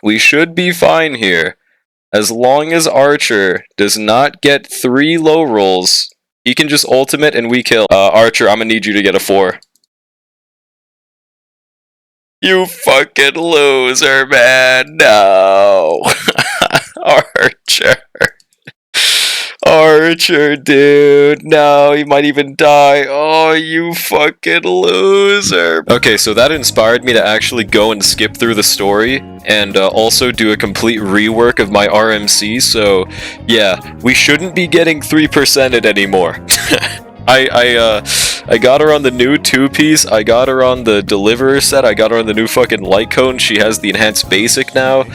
We should be fine here. As long as Archer does not get 3 low rolls, he can just ultimate and we kill. Archer, I'm gonna need you to get a 4. You fucking loser, man. No. Archer. Archer, dude. No, he might even die. Oh, you fucking loser. Okay, so that inspired me to actually go and skip through the story and also do a complete rework of my RMC. So, yeah, we shouldn't be getting 3%ed anymore. I got her on the new 2-piece, I got her on the Deliverer set, I got her on the new fucking Light Cone, she has the Enhanced Basic now.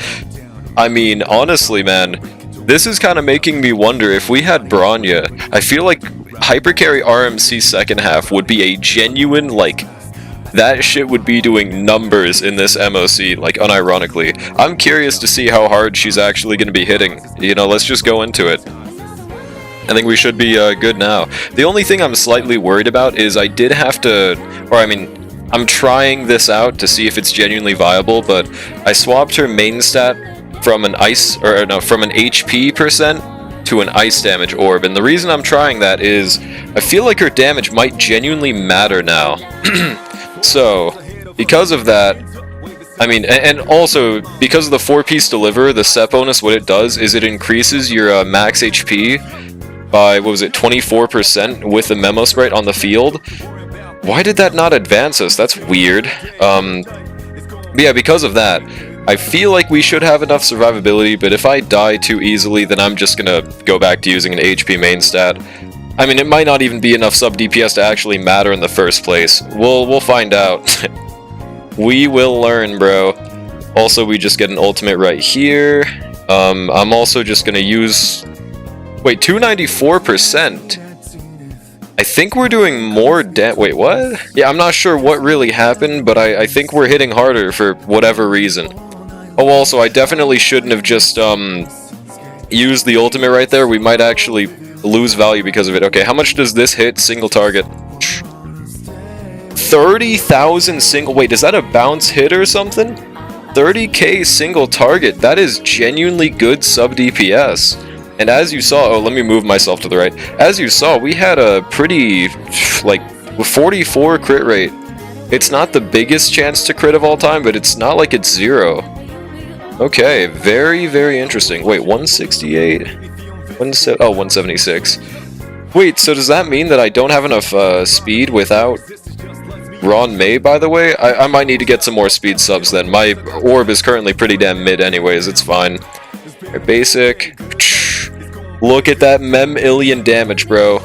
I mean, honestly, man, this is kind of making me wonder if we had Bronya. I feel like Hypercarry RMC second half would be a genuine, like, that shit would be doing numbers in this MOC, like, unironically. I'm curious to see how hard she's actually going to be hitting. You know, let's just go into it. I think we should be good now. The only thing I'm slightly worried about is I did have to, or I mean, I'm trying this out to see if it's genuinely viable, but I swapped her main stat from an from an HP percent to an ice damage orb, and the reason I'm trying that is I feel like her damage might genuinely matter now. So, because of that, I mean, and also, because of the 4-piece Deliverer, the set bonus, what it does is it increases your max HP by, what was it, 24% with the Memo Sprite on the field. Why did that not advance us? That's weird. But yeah, because of that, I feel like we should have enough survivability, but if I die too easily, then I'm just gonna go back to using an HP main stat. I mean, it might not even be enough sub DPS to actually matter in the first place. We'll find out. We will learn, bro. Also, we just get an ultimate right here. I'm also just gonna use... Wait, 294%? I think we're doing more wait, what? Yeah, I'm not sure what really happened, but I think we're hitting harder for whatever reason. Oh, also, I definitely shouldn't have just, used the ultimate right there. We might actually lose value because of it. Okay, how much does this hit single target? 30,000 single... Wait, is that a bounce hit or something? 30k single target. That is genuinely good sub DPS. And as you saw... Oh, let me move myself to the right. As you saw, we had a pretty... like, 44 crit rate. It's not the biggest chance to crit of all time, but it's not like it's 0. Okay, very, very interesting. Wait, 168? 176. Wait, so does that mean that I don't have enough speed without Ron May, by the way? I might need to get some more speed subs then. My orb is currently pretty damn mid anyways, it's fine. Right, basic. Look at that Mem-illion damage, bro.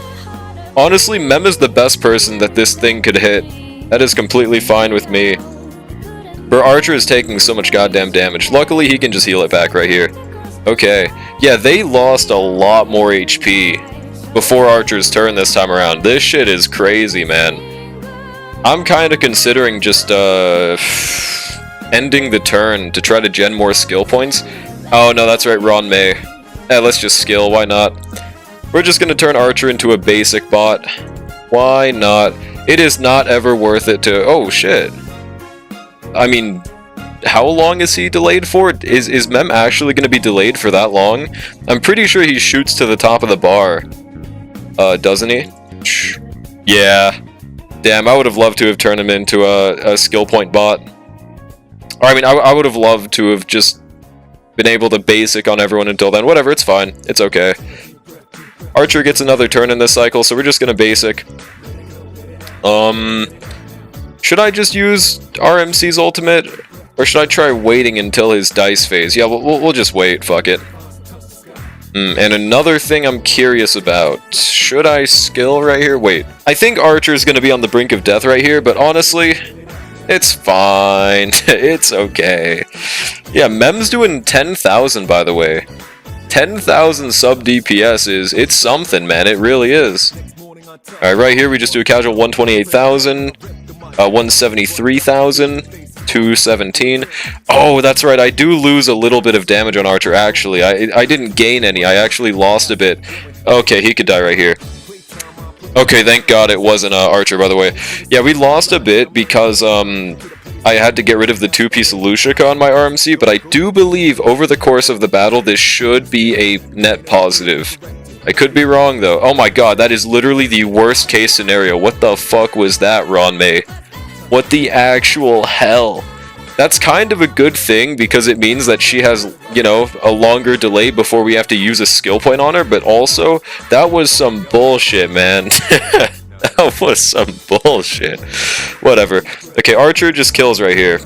Honestly, Mem is the best person that this thing could hit. That is completely fine with me. Her Archer is taking so much goddamn damage. Luckily, he can just heal it back right here. Okay. Yeah, they lost a lot more HP before Archer's turn this time around. This shit is crazy, man. I'm kind of considering just, ending the turn to try to gen more skill points. Oh, no, that's right, Ron May. Yeah, let's just skill, why not? We're just gonna turn Archer into a basic bot. Why not? It is not ever worth it to... Oh, shit. I mean, how long is he delayed for? Is Mem actually gonna be delayed for that long? I'm pretty sure he shoots to the top of the bar. Doesn't he? Yeah. Damn, I would have loved to have turned him into a skill point bot. Or, I mean, I would have loved to have just been able to basic on everyone until then. Whatever, it's fine. It's okay. Archer gets another turn in this cycle, so we're just gonna basic. Should I just use RMC's ultimate? Or should I try waiting until his dice phase? Yeah, we'll just wait, fuck it. And another thing I'm curious about. Should I skill right here? Wait. I think Archer's gonna be on the brink of death right here, but honestly, it's fine. It's okay. Yeah, Mem's doing 10,000, by the way. 10,000 sub DPS it's something, man. It really is. Alright, right here we just do a casual 128,000, 173,000, 217. Oh, that's right, I do lose a little bit of damage on Archer, actually. I didn't gain any, I actually lost a bit. Okay, he could die right here. Okay, thank God it wasn't Archer, by the way. Yeah, we lost a bit because, I had to get rid of the 2-piece Lucica on my RMC, but I do believe over the course of the battle, this should be a net positive. I could be wrong, though. Oh my god, that is literally the worst case scenario. What the fuck was that, Ron May? What the actual hell? That's kind of a good thing, because it means that she has, you know, a longer delay before we have to use a skill point on her, but also, that was some bullshit, man. That was some bullshit. Whatever. Okay, Archer just kills right here.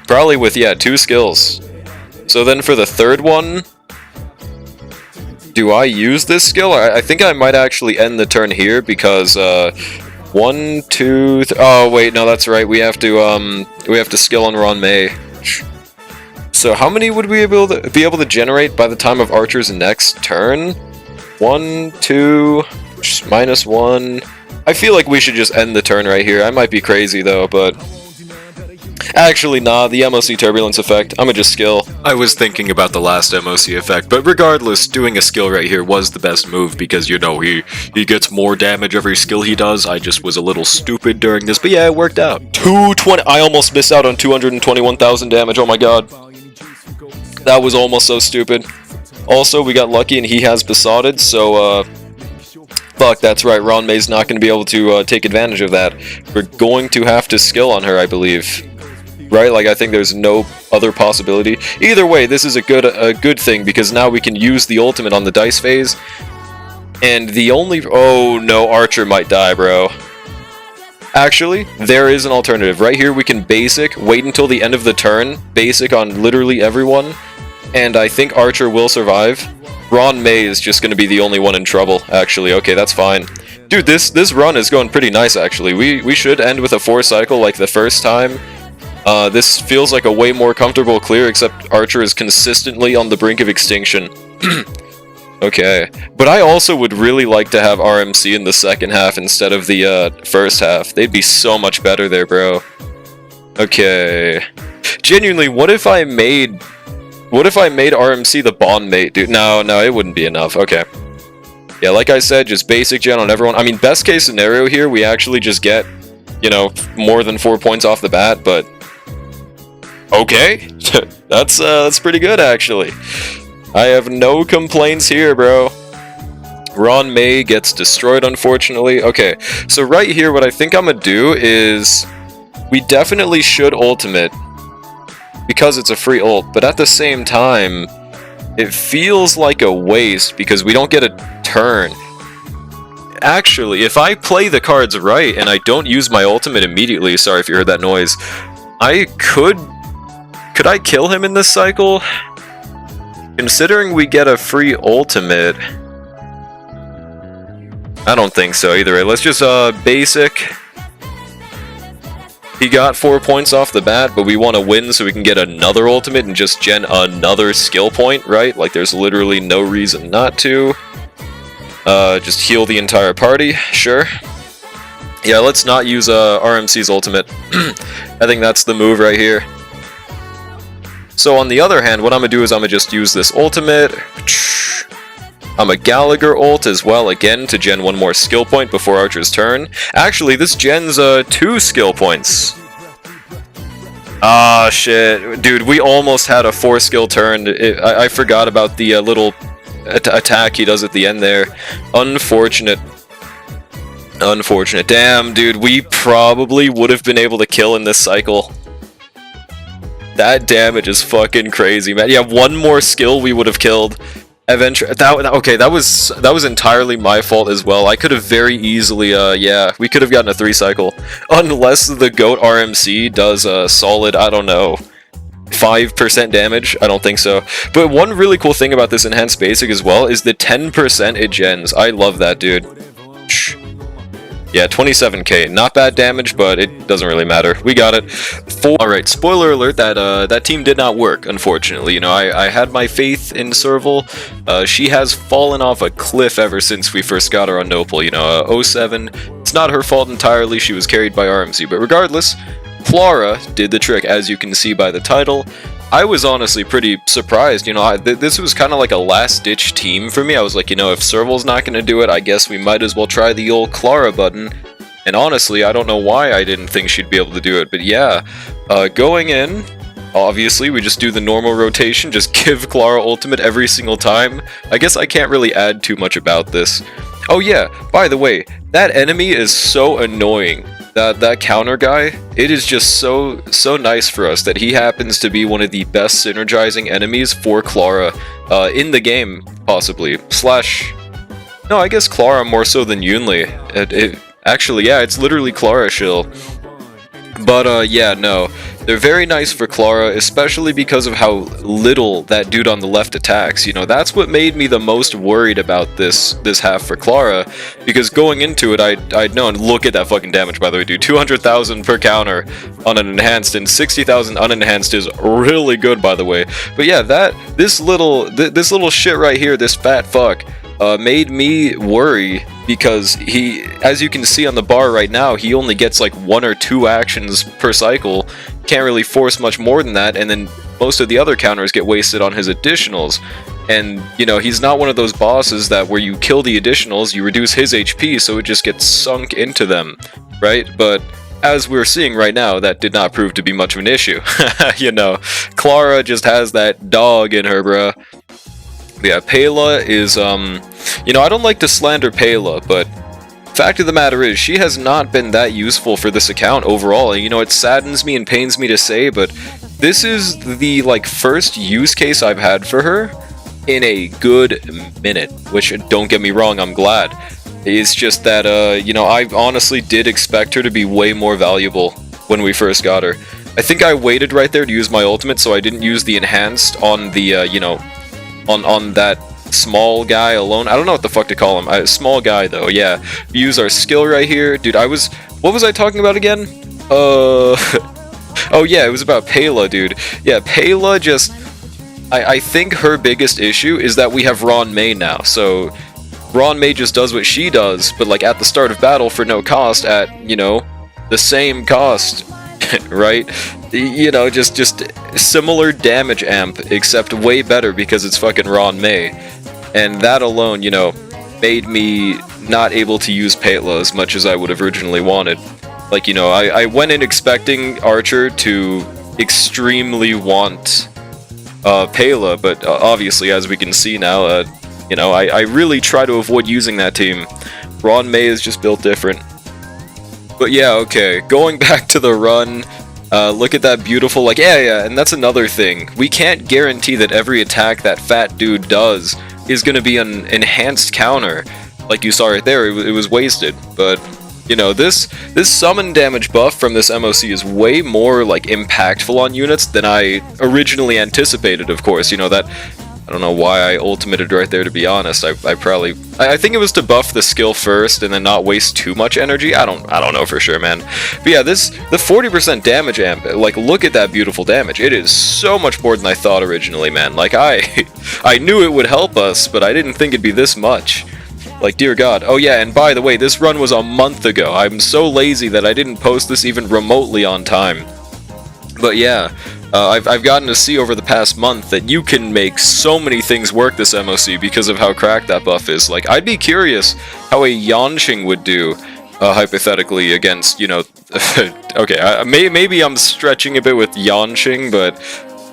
Probably with, yeah, 2 skills. So then for the third one, do I use this skill? I think I might actually end the turn here because 1, 2, oh wait, no, that's right. We have to skill on Ron May. So how many would we be able to generate by the time of Archer's next turn? 1, 2, -1. I feel like we should just end the turn right here. I might be crazy though, but actually, nah, the MOC Turbulence effect, I'ma just skill. I was thinking about the last MOC effect, but regardless, doing a skill right here was the best move because, you know, he gets more damage every skill he does. I just was a little stupid during this, but yeah, it worked out. 220, I almost missed out on 221,000 damage, oh my god. That was almost so stupid. Also, we got lucky and he has Besotted, so, fuck, that's right, Ron May's not going to be able to take advantage of that. We're going to have to skill on her, I believe. Right? Like, I think there's no other possibility. Either way, this is a good thing, because now we can use the ultimate on the dice phase. And the only... Oh, no, Archer might die, bro. Actually, there is an alternative. Right here, we can basic, wait until the end of the turn, basic on literally everyone, and I think Archer will survive. Ron May is just going to be the only one in trouble, actually. Okay, that's fine. Dude, this run is going pretty nice, actually. We should end with a 4 cycle like the first time. This feels like a way more comfortable clear, except Archer is consistently on the brink of extinction. Okay. But I also would really like to have RMC in the second half instead of the first half. They'd be so much better there, bro. Okay. Genuinely, what if I made RMC the bond mate, dude? No, it wouldn't be enough. Okay. Yeah, like I said, just basic gen on everyone. I mean, best case scenario here, we actually just get, you know, more than 4 points off the bat, but... Okay. That's pretty good, actually. I have no complaints here, bro. Ron May gets destroyed, unfortunately. Okay, so right here, what I think I'm gonna do is... We definitely should ultimate, because it's a free ult, but at the same time, it feels like a waste because we don't get a turn. Actually, if I play the cards right and I don't use my ultimate immediately, sorry if you heard that noise, I could I kill him in this cycle? Considering we get a free ultimate, I don't think so either way. Let's just basic. He got 4 points off the bat, but we want to win so we can get another ultimate and just gen another skill point, right? Like, there's literally no reason not to. Just heal the entire party, sure. Yeah, let's not use RMC's ultimate. I think that's the move right here. So on the other hand, what I'm going to do is I'm going to just use this ultimate. I'm a Gallagher ult as well, again, to gen 1 more skill point before Archer's turn. Actually, this gens 2 skill points. Ah, shit. Dude, we almost had a 4 skill turn. I forgot about the little attack he does at the end there. Unfortunate. Unfortunate. Damn, dude, we probably would have been able to kill in this cycle. That damage is fucking crazy, man. Yeah, 1 more skill we would have killed. Eventually, okay, that was entirely my fault as well. I could have very easily, yeah, we could have gotten a 3 cycle. Unless the GOAT RMC does a solid, I don't know, 5% damage. I don't think so. But one really cool thing about this enhanced basic as well is the 10% it gens. I love that, dude. Yeah, 27k. Not bad damage, but it doesn't really matter. We got it. Alright, spoiler alert, that team did not work, unfortunately. You know, I had my faith in Serval. She has fallen off a cliff ever since we first got her on Nopal. You know, 07. It's not her fault entirely, she was carried by RMC. But regardless, Clara did the trick, as you can see by the title. I was honestly pretty surprised, you know, this was kind of like a last-ditch team for me. I was like, you know, if Serval's not going to do it, I guess we might as well try the old Clara button. And honestly, I don't know why I didn't think she'd be able to do it, but yeah, going in, obviously, we just do the normal rotation, just give Clara ultimate every single time. I guess I can't really add too much about this. Oh yeah, by the way, that enemy is so annoying. That counter guy, it is just so nice for us that he happens to be one of the best synergizing enemies for Clara in the game, possibly. No, I guess Clara more so than Yunli. Actually, yeah, it's literally Clara Shill. But yeah, no, they're very nice for Clara, especially because of how little that dude on the left attacks. You know, that's what made me the most worried about this half for Clara, because going into it, I'd known. Look at that fucking damage, by the way, dude. 200,000 per counter on an enhanced, and 60,000 unenhanced is really good, by the way. But yeah, this little shit right here, this fat fuck, made me worry, because he, as you can see on the bar right now, he only gets like 1 or 2 actions per cycle, can't really force much more than that, and then most of the other counters get wasted on his additionals. And, you know, he's not one of those bosses that where you kill the additionals, you reduce his HP, so it just gets sunk into them, right? But as we're seeing right now, that did not prove to be much of an issue. You know, Clara just has that dog in her, bruh. Yeah, Pela is, you know, I don't like to slander Pela, but fact of the matter is, she has not been that useful for this account overall. You know, it saddens me and pains me to say, but this is the, like, first use case I've had for her in a good minute, which, don't get me wrong, I'm glad. It's just that, you know, I honestly did expect her to be way more valuable when we first got her. I think I waited right there to use my ultimate, so I didn't use the enhanced on the, you know, on that small guy alone. I don't know what the fuck to call him. Small guy, though, yeah. We use our skill right here. Dude, what was I talking about again? Oh yeah, it was about Pela, dude. Yeah, Pela just... I think her biggest issue is that we have Ron May now, so... Ron May just does what she does, but like at the start of battle for no cost at, you know, the same cost, right? You know, just similar damage amp, except way better because it's fucking Ron May. And that alone, you know, made me not able to use Pela as much as I would have originally wanted. Like, you know, I went in expecting Archer to extremely want Pela, but obviously, as we can see now, you know, I really try to avoid using that team. Ron May is just built different. But yeah, okay, going back to the run, look at that beautiful, like, yeah, and that's another thing. We can't guarantee that every attack that fat dude does is going to be an enhanced counter. Like you saw right there, it was wasted. But, you know, this summon damage buff from this MOC is way more, like, impactful on units than I originally anticipated, of course. You know, that... I don't know why I ultimated right there, to be honest. I think it was to buff the skill first and then not waste too much energy. I don't know for sure, man. But yeah, the 40% damage amp, like, look at that beautiful damage. It is so much more than I thought originally, man. Like, I knew it would help us, but I didn't think it'd be this much. Like, dear God. Oh yeah, and by the way, this run was a month ago. I'm so lazy that I didn't post this even remotely on time. But yeah, I've gotten to see over the past month that you can make so many things work this MOC because of how cracked that buff is. Like, I'd be curious how a Yanqing would do, hypothetically, against, you know... okay, maybe I'm stretching a bit with Yanqing, but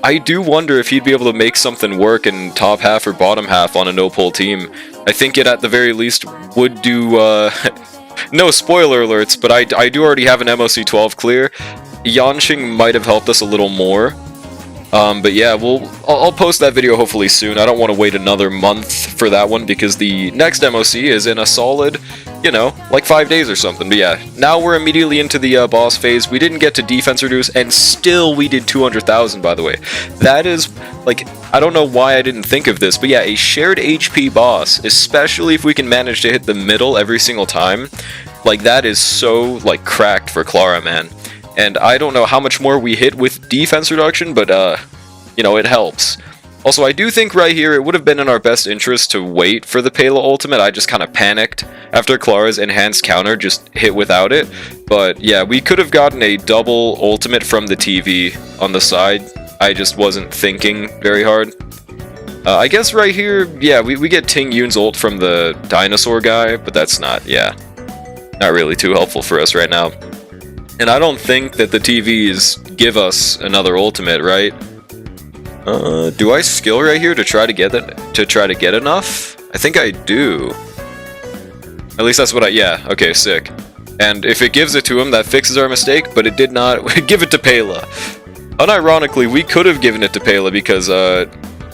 I do wonder if he'd be able to make something work in top half or bottom half on a no-pull team. I think it, at the very least, would do... no spoiler alerts, but I do already have an MOC 12 clear. Yanqing might have helped us a little more, but yeah, I'll post that video hopefully soon. I don't want to wait another month for that one because the next MOC is in a solid, you know, like 5 days or something. But yeah, now we're immediately into the boss phase. We didn't get to defense reduce, and still we did 200,000, by the way. That is, like, I don't know why I didn't think of this, but yeah, a shared HP boss, especially if we can manage to hit the middle every single time, like, that is so, like, cracked for Clara, man. And I don't know how much more we hit with defense reduction, but, you know, it helps. Also, I do think right here it would have been in our best interest to wait for the Pela ultimate. I just kind of panicked after Clara's enhanced counter just hit without it. But yeah, we could have gotten a double ultimate from the TV on the side. I just wasn't thinking very hard. I guess right here, yeah, we get Ting Yun's ult from the dinosaur guy, but that's not, yeah. not really too helpful for us right now. And I don't think that the TVs give us another ultimate, right? Do I skill right here to try to get enough? I think I do. At least that's what yeah, okay, sick. And if it gives it to him, that fixes our mistake, but it did not give it to Pela. Unironically, we could have given it to Pela because,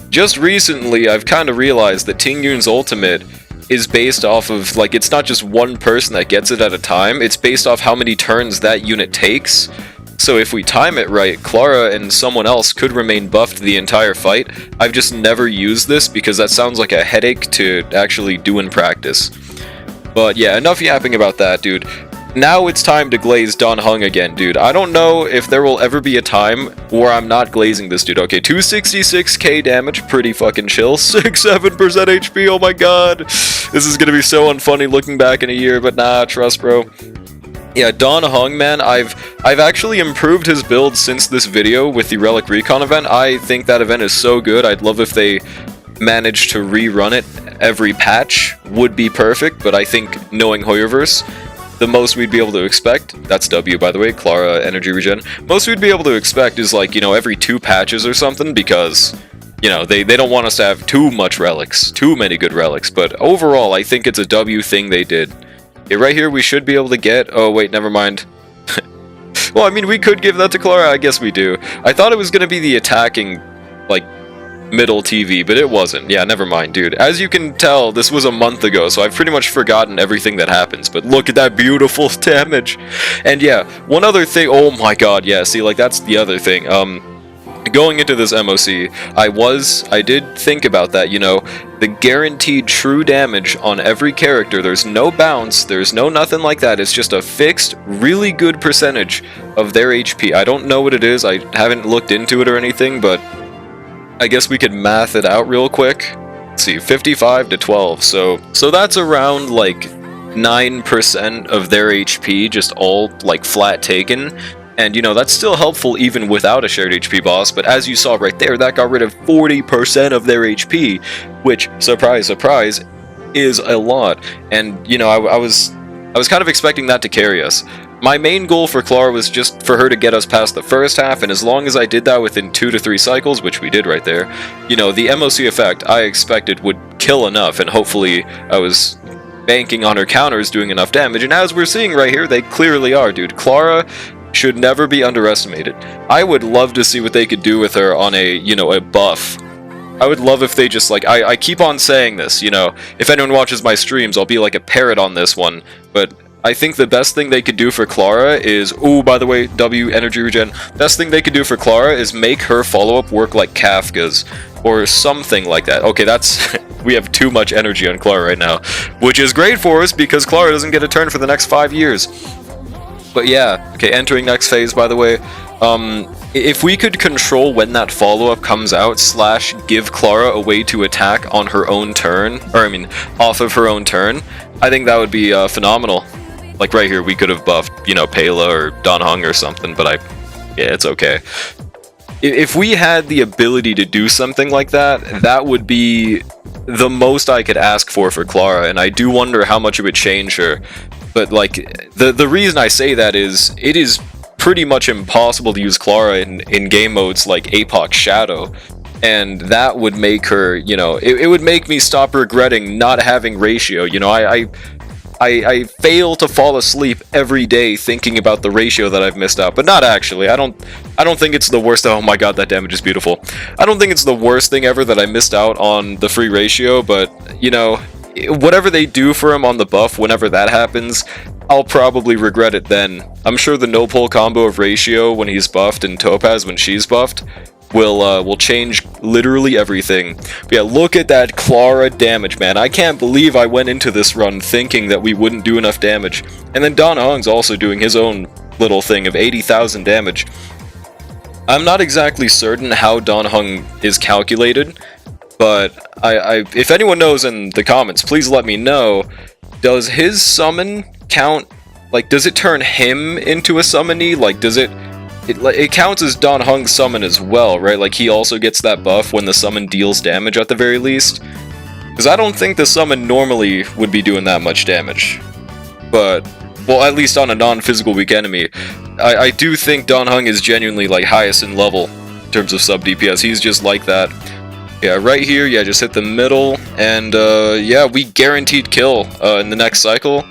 just recently I've kind of realized that Ting Yun's ultimate is based off of, like, it's not just one person that gets it at a time, it's based off how many turns that unit takes. So if we time it right, Clara and someone else could remain buffed the entire fight. I've just never used this because that sounds like a headache to actually do in practice. But yeah, enough yapping about that, dude. Now it's time to glaze Dan Heng again, dude. I don't know if there will ever be a time where I'm not glazing this dude. Okay, 266k damage, pretty fucking chill. 6-7% HP, oh my god. This is gonna be so unfunny looking back in a year, but nah, trust, bro. Yeah, Dan Heng, man, I've actually improved his build since this video with the Relic Recon event. I think that event is so good. I'd love if they managed to rerun it every patch. Would be perfect, but I think knowing Hoyoverse, the most we'd be able to expect, that's W by the way, Clara energy regen, most we'd be able to expect is like, you know, every 2 patches or something, because, you know, they don't want us to have too much relics, too many good relics, but overall I think it's a W thing they did. Yeah, right here we should be able to get, oh wait, never mind. Well, I mean, we could give that to Clara, I guess we do. I thought it was going to be the attacking, like, middle TV, but it wasn't. Yeah, never mind, dude. As you can tell, this was a month ago, so I've pretty much forgotten everything that happens, but look at that beautiful damage. And yeah, one other thing, oh my god, yeah, see, like, that's the other thing. Going into this MOC, I did think about that, you know, the guaranteed true damage on every character, there's no bounce, there's no nothing like that, it's just a fixed, really good percentage of their HP. I don't know what it is, I haven't looked into it or anything, but I guess we could math it out real quick. Let's see, 55 to 12, so that's around, like, 9% of their HP, just all, like, flat taken. And, you know, that's still helpful even without a shared HP boss, but as you saw right there, that got rid of 40% of their HP, which, surprise, surprise, is a lot. And, you know, I was kind of expecting that to carry us. My main goal for Clara was just for her to get us past the first half, and as long as I did that within 2 to 3 cycles, which we did right there, you know, the MOC effect I expected would kill enough, and hopefully I was banking on her counters doing enough damage, and as we're seeing right here, they clearly are, dude. Clara should never be underestimated. I would love to see what they could do with her on a, you know, a buff. I would love if they just, like, I keep on saying this, you know, if anyone watches my streams, I'll be like a parrot on this one, but I think the best thing they could do for Clara is, ooh, by the way, W energy regen, best thing they could do for Clara is make her follow-up work like Kafka's, or something like that. Okay, that's, we have too much energy on Clara right now, which is great for us because Clara doesn't get a turn for the next 5 years. But yeah, okay, entering next phase, by the way, if we could control when that follow-up comes out, / give Clara a way to attack on her own turn, or I mean, off of her own turn, I think that would be phenomenal. Like right here, we could have buffed, you know, Pela or Dan Heng or something, but yeah, it's okay. If we had the ability to do something like that, that would be the most I could ask for Clara, and I do wonder how much it would change her. But like, the reason I say that is, it is pretty much impossible to use Clara in game modes like Apoc Shadow, and that would make her, you know, it would make me stop regretting not having ratio. You know, I fail to fall asleep every day thinking about the ratio that I've missed out, but not actually. I don't think it's the worst. Oh my god, that damage is beautiful. I don't think it's the worst thing ever that I missed out on the free ratio, but, you know, whatever they do for him on the buff, whenever that happens, I'll probably regret it then. I'm sure the no-pull combo of ratio when he's buffed and Topaz when she's buffed will change literally everything. But yeah, look at that Clara damage, man. I can't believe I went into this run thinking that we wouldn't do enough damage. And then Dan Heng's also doing his own little thing of 80,000 damage. I'm not exactly certain how Dan Heng is calculated, but if anyone knows in the comments, please let me know. Does his summon count, like, does it turn him into a summonee? Like, does it counts as Dan Heng's summon as well, right? Like, he also gets that buff when the summon deals damage at the very least. Because I don't think the summon normally would be doing that much damage. But well, at least on a non-physical weak enemy. I do think Dan Heng is genuinely like highest in level in terms of sub DPS. He's just like that. Yeah, right here, yeah, just hit the middle, and yeah, we guaranteed kill in the next cycle.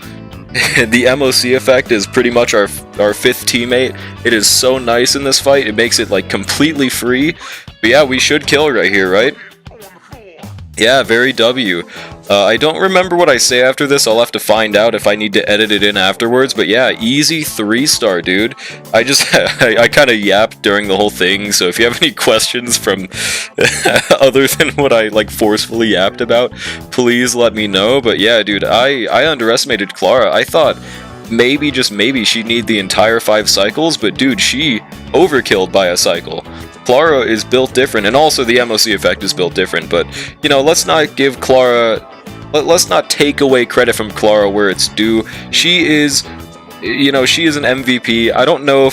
The MOC effect is pretty much our fifth teammate. It is so nice in this fight. It makes it like completely free. But yeah, we should kill right here, right? Yeah, very W. I don't remember what I say after this. I'll have to find out if I need to edit it in afterwards. But yeah, easy 3-star, dude. I just I kind of yapped during the whole thing. So if you have any questions from other than what I like forcefully yapped about, please let me know. But yeah, dude, I underestimated Clara. I thought maybe, just maybe, she'd need the entire 5 cycles. But dude, she overkilled by a cycle. Clara is built different, and also the MOC effect is built different, but, you know, let's not give Clara... Let's not take away credit from Clara where it's due. She is, you know, she is an MVP. I don't know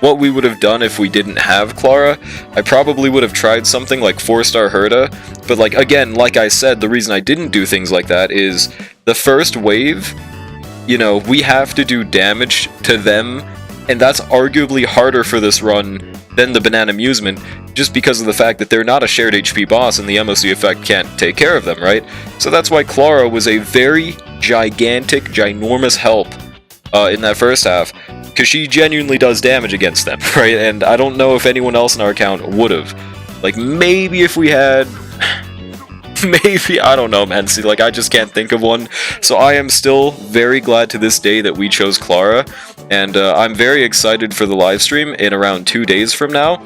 what we would have done if we didn't have Clara. I probably would have tried something like 4-star Herta, but, like, again, like I said, the reason I didn't do things like that is the first wave, you know, we have to do damage to them, and that's arguably harder for this run than the Banana Amusement, just because of the fact that they're not a shared HP boss and the MOC effect can't take care of them, right? So that's why Clara was a very gigantic, ginormous help in that first half, because she genuinely does damage against them, right? And I don't know if anyone else in our account would have. Like, maybe if we had... Maybe, I don't know, man. See, like, I just can't think of one. So I am still very glad to this day that we chose Clara, and I'm very excited for the live stream in around 2 days from now.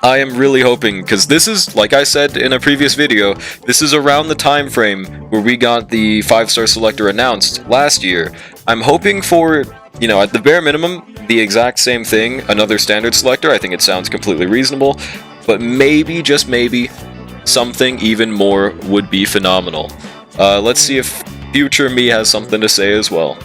I am really hoping, because this is, like I said in a previous video, this is around the time frame where we got the 5-star selector announced last year. I'm hoping for, you know, at the bare minimum, the exact same thing, another standard selector. I think it sounds completely reasonable, but maybe, just maybe, something even more would be phenomenal. Let's see if future me has something to say as well.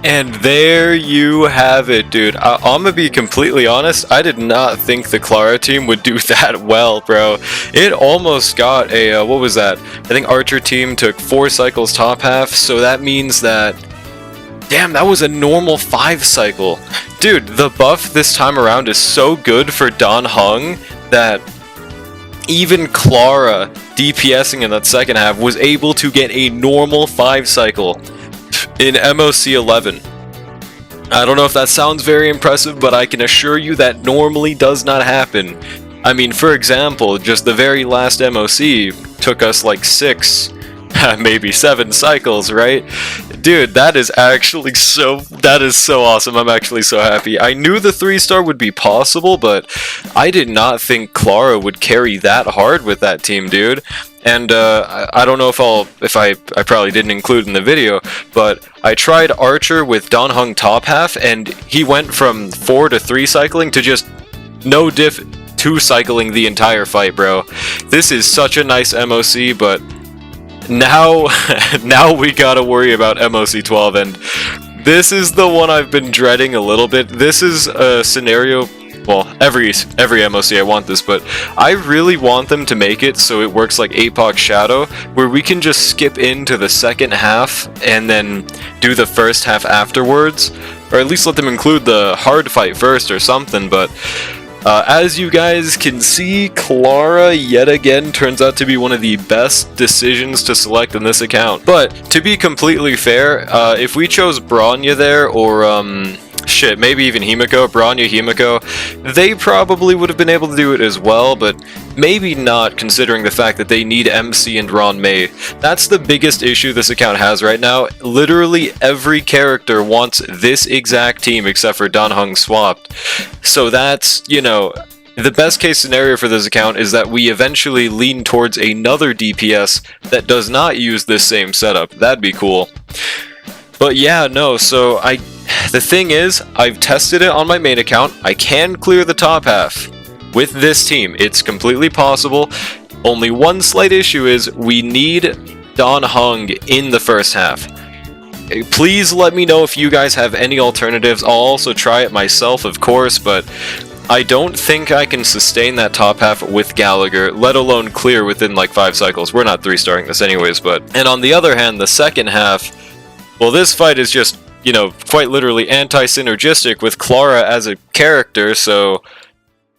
And there you have it, dude. I'm gonna be completely honest, I did not think the Clara team would do that well, bro. It almost got a, what was that? I think Archer team took 4 cycles top half, so that means that... Damn, that was a normal 5 cycle. Dude, the buff this time around is so good for Dan Heng that... even Clara, DPSing in that second half, was able to get a normal 5 cycle in MOC 11. I don't know if that sounds very impressive, but I can assure you that normally does not happen. I mean, for example, just the very last MOC took us like 6, maybe 7 cycles, right? Dude, that is actually so awesome. I'm actually so happy. I knew the 3-star would be possible, but I did not think Clara would carry that hard with that team, dude. And I don't know if I probably didn't include in the video, but I tried Archer with Dan Heng top half, and he went from 4 to 3 cycling to just no diff 2 cycling the entire fight, bro. This is such a nice MOC, but now we gotta worry about MOC 12, and this is the one I've been dreading a little bit. This is a scenario, well, every MOC I want this, but I really want them to make it so it works like APOC Shadow, where we can just skip into the second half and then do the first half afterwards, or at least let them include the hard fight first or something. But as you guys can see, Clara yet again turns out to be one of the best decisions to select in this account. But to be completely fair, if we chose Bronya there, or shit, maybe even Himiko, Bronya, Himiko, they probably would have been able to do it as well, but maybe not, considering the fact that they need MC and Ron May. That's the biggest issue this account has right now. Literally every character wants this exact team except for Dan Heng swapped. So that's, you know, the best case scenario for this account is that we eventually lean towards another DPS that does not use this same setup. That'd be cool. But yeah, no, so the thing is, I've tested it on my main account. I can clear the top half with this team. It's completely possible. Only one slight issue is we need Dan Heng in the first half. Please let me know if you guys have any alternatives. I'll also try it myself, of course, but I don't think I can sustain that top half with Gallagher, let alone clear within like 5 cycles. We're not 3-starring this anyways, but... And on the other hand, the second half, well, this fight is just you know, quite literally anti-synergistic with Clara as a character, so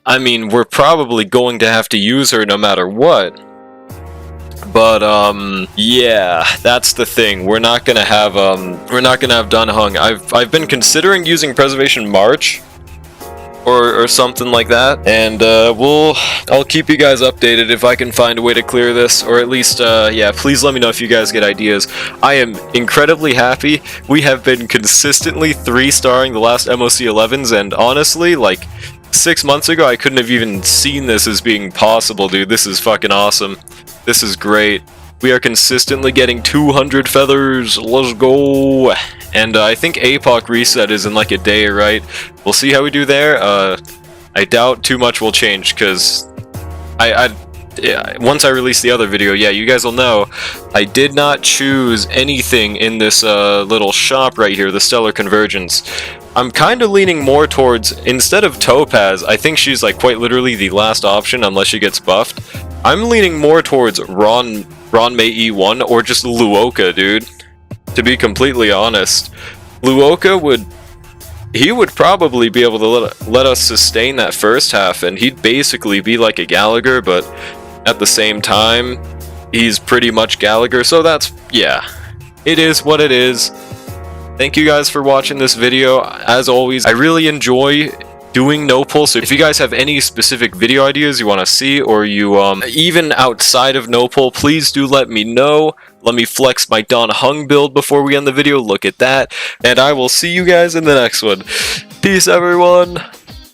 I mean, we're probably going to have to use her no matter what. But yeah, that's the thing. We're not gonna have Dun Hung. I've been considering using Preservation March or something like that, and I'll keep you guys updated if I can find a way to clear this, or at least yeah, please let me know if you guys get ideas. I am incredibly happy. We have been consistently 3-starring the last MOC 11s, and honestly, like 6 months ago, I couldn't have even seen this as being possible, dude. This is fucking awesome. This is great. We are consistently getting 200 feathers. Let's go. And I think APOC reset is in like a day, right? We'll see how we do there. I doubt too much will change, because yeah, once I release the other video, yeah, you guys will know I did not choose anything in this little shop right here, the Stellar Convergence. I'm kind of leaning more towards, instead of Topaz, I think she's like quite literally the last option unless she gets buffed. I'm leaning more towards Ron May E1 or just Luoka, dude. To be completely honest, Luoka would probably be able to let us sustain that first half, and he'd basically be like a Gallagher, but at the same time, he's pretty much Gallagher, so that's, yeah. It is what it is. Thank you guys for watching this video. As always, I really enjoy doing no pull, so if you guys have any specific video ideas you want to see, or you even outside of no pull, please do let me know. Let me flex my Dun Hung build before we end the video. Look at that, and I will see you guys in the next one. Peace, everyone.